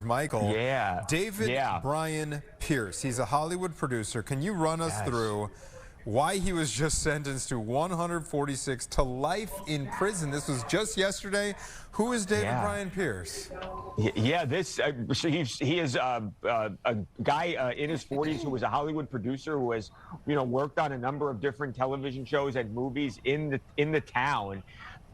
Michael. Yeah. David Brian Pearce. He's a Hollywood producer. Can you run us through why he was just sentenced to 146 to life in prison? This was just yesterday. Who is David Brian Pearce? Yeah, he is a guy in his 40s who was a Hollywood producer who has, worked on a number of different television shows and movies in the town.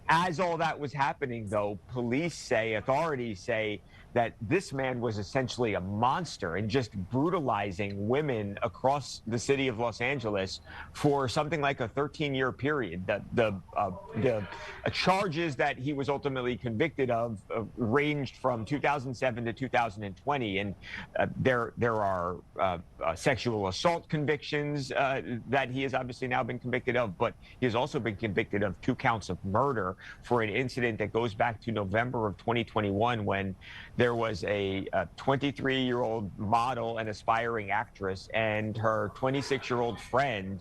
As all that was happening, though, authorities say that this man was essentially a monster and just brutalizing women across the city of Los Angeles for something like a 13-year period. The charges that he was ultimately convicted of ranged from 2007 to 2020, and there are sexual assault convictions that he has obviously now been convicted of, but he has also been convicted of 2 counts of murder for an incident that goes back to November of 2021 when there was a 23-year-old model and aspiring actress and her 26-year-old friend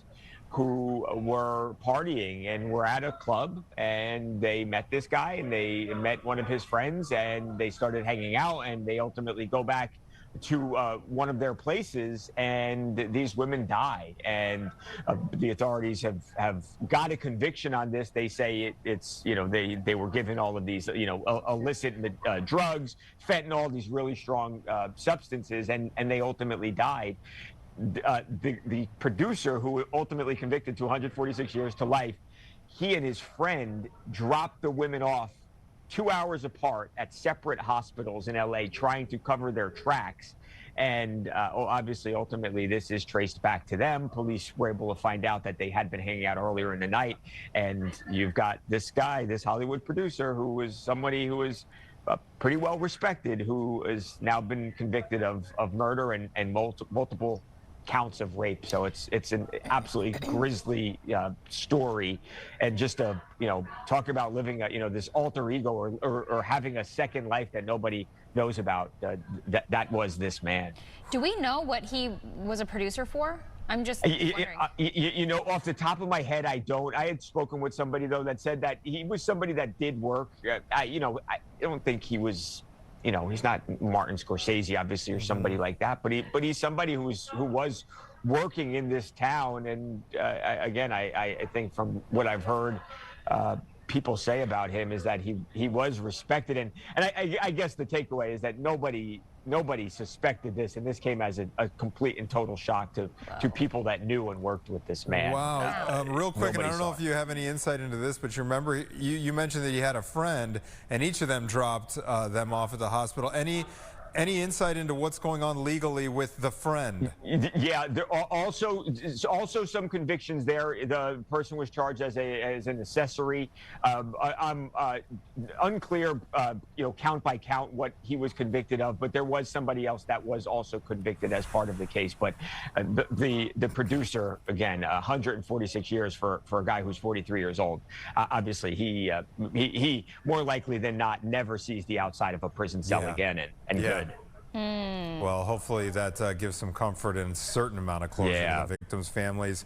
who were partying and were at a club, and they met this guy and they met one of his friends and they started hanging out, and they ultimately go back to one of their places, and these women died. And the authorities have got a conviction on this. They say it's they were given all of these illicit drugs, fentanyl, these really strong substances, and they ultimately died. The producer, who ultimately convicted to 146 years to life, he and his friend dropped the women off 2 hours apart at separate hospitals in LA, trying to cover their tracks. And obviously, ultimately, this is traced back to them. Police were able to find out that they had been hanging out earlier in the night. And you've got this guy, this Hollywood producer, who was somebody who was pretty well respected, who has now been convicted of murder and multiple counts of rape. So it's an absolutely grisly story, and just talk about living this alter ego or having a second life that nobody knows about. That was this man. Do we know what he was a producer for? I'm just wondering. Off the top of my head, I don't. I had spoken with somebody, though, that said that he was somebody that did work. I don't think he was. He's not Martin Scorsese, obviously, or somebody like that, but he's somebody who was working in this town. And again, I think from what I've heard people say about him is that he was respected, and I guess the takeaway is that nobody suspected this, and this came as a complete and total shock to people that knew and worked with this man. Wow. Real quick, and I don't know if you have any insight into this, but you remember you mentioned that he had a friend, and each of them dropped them off at the hospital. Any insight into what's going on legally with the friend? Yeah, there are also some convictions there. The person was charged as an accessory. I'm unclear, count by count what he was convicted of, but there was somebody else that was also convicted as part of the case. But the producer, again, 146 years for a guy who's 43 years old. Obviously, he more likely than not never sees the outside of a prison cell again, and good. Well, hopefully that gives some comfort and a certain amount of closure to the victims' families.